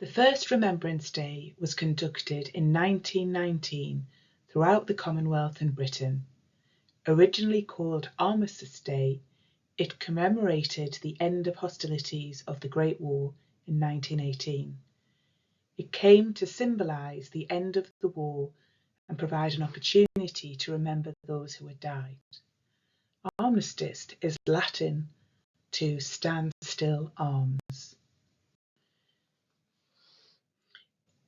The first Remembrance Day was conducted in 1919 throughout the Commonwealth and Britain. Originally called Armistice Day, it commemorated the end of hostilities of the Great War in 1918. It came to symbolise the end of the war and provide an opportunity to remember those who had died. Armistice is Latin to stand still arms.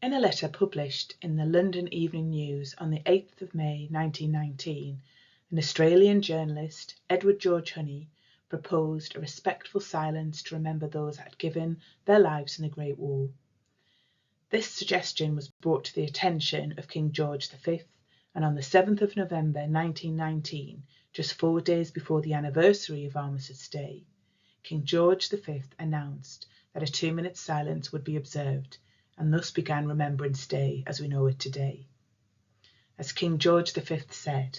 In a letter published in the London Evening News on the 8th of May 1919, an Australian journalist, Edward George Honey, proposed a respectful silence to remember those that had given their lives in the Great War. This suggestion was brought to the attention of King George V, and on the 7th of November 1919, just 4 days before the anniversary of Armistice Day, King George V announced that a 2-minute silence would be observed, and thus began Remembrance Day as we know it today. As King George V said,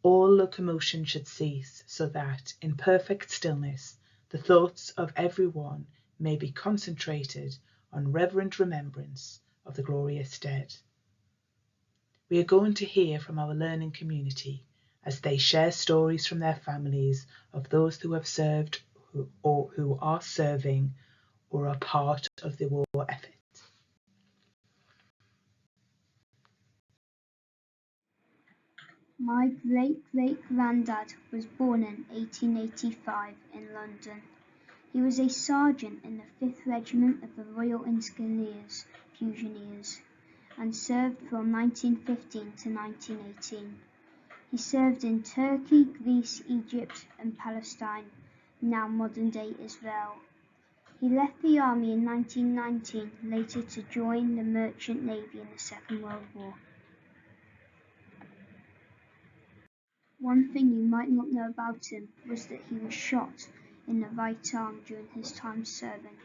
"All locomotion should cease, so that, in perfect stillness, the thoughts of every one may be concentrated on reverent remembrance of the glorious dead." We are going to hear from our learning community as they share stories from their families of those who have served or who are serving or are part of the war effort. My great-great-granddad was born in 1885 in London. He was a sergeant in the 5th Regiment of the Royal Engineers Fusiliers and served from 1915 to 1918. He served in Turkey, Greece, Egypt and Palestine, now modern-day Israel. He left the army in 1919, later to join the Merchant Navy in the Second World War. One thing you might not know about him was that he was shot in the right arm during his time serving.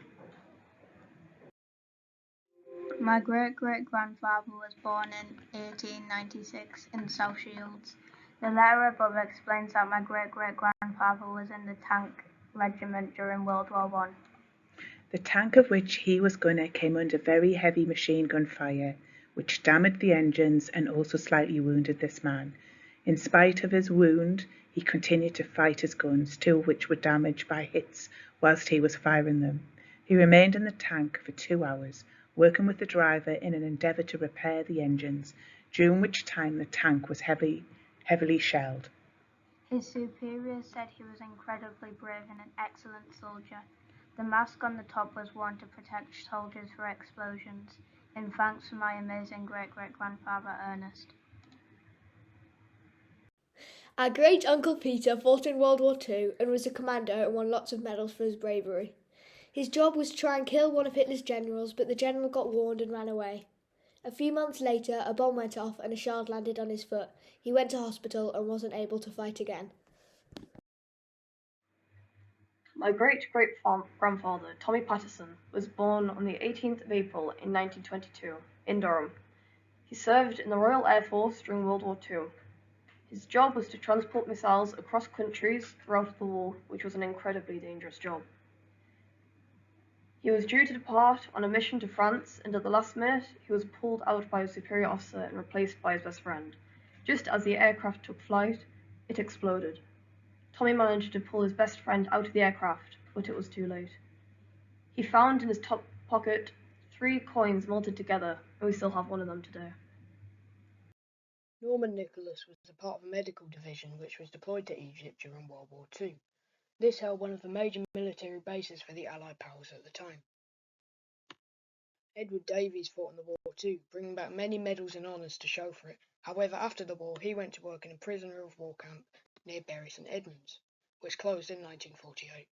My great-great-grandfather was born in 1896 in South Shields. The letter above explains that my great-great-grandfather was in the tank regiment during World War I. The tank of which he was gunner came under very heavy machine gun fire, which damaged the engines and also slightly wounded this man. In spite of his wound, he continued to fight his guns, 2 of which were damaged by hits whilst he was firing them. He remained in the tank for 2 hours, working with the driver in an endeavour to repair the engines, during which time the tank was heavily shelled. His superiors said he was incredibly brave and an excellent soldier. The mask on the top was worn to protect soldiers for explosions. In thanks for my amazing great-great-grandfather Ernest. Our great-uncle Peter fought in World War II and was a commander and won lots of medals for his bravery. His job was to try and kill one of Hitler's generals, but the general got warned and ran away. A few months later, a bomb went off and a shard landed on his foot. He went to hospital and wasn't able to fight again. My great-great-grandfather, Tommy Patterson, was born on the 18th of April in 1922 in Durham. He served in the Royal Air Force during World War II. His job was to transport missiles across countries throughout the war, which was an incredibly dangerous job. He was due to depart on a mission to France, and at the last minute, he was pulled out by a superior officer and replaced by his best friend. Just as the aircraft took flight, it exploded. Tommy managed to pull his best friend out of the aircraft, but it was too late. He found in his top pocket 3 coins melted together, and we still have one of them today. Norman Nicholas was a part of a medical division which was deployed to Egypt during World War II. This held one of the major military bases for the Allied powers at the time. Edward Davies fought in the war too, bringing back many medals and honours to show for it. However, after the war, he went to work in a prisoner of war camp near Bury St Edmunds, which closed in 1948.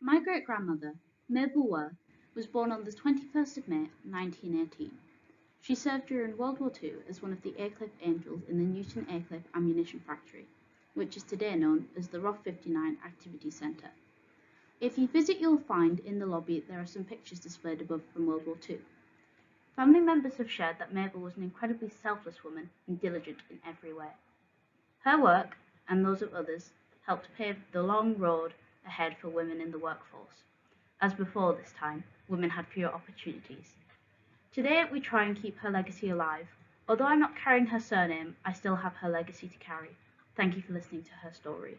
My great-grandmother, Mabel Worth, was born on the 21st of May 1918. She served during World War II as one of the Aircliffe Angels in the Newton Aircliffe Ammunition Factory, which is today known as the ROF 59 Activity Centre. If you visit, you'll find in the lobby there are some pictures displayed above from World War II. Family members have shared that Mabel was an incredibly selfless woman and diligent in every way. Her work, and those of others, helped pave the long road ahead for women in the workforce. as before this time, women had fewer opportunities. Today, we try and keep her legacy alive. Although I'm not carrying her surname, I still have her legacy to carry. Thank you for listening to her story.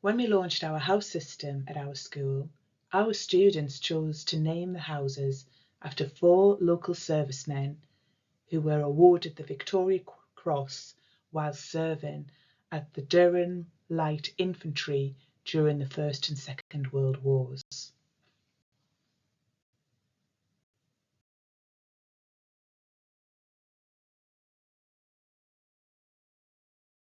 When we launched our house system at our school, our students chose to name the houses after 4 local servicemen who were awarded the Victoria Cross while serving at the Durham Light Infantry during the First and Second World Wars.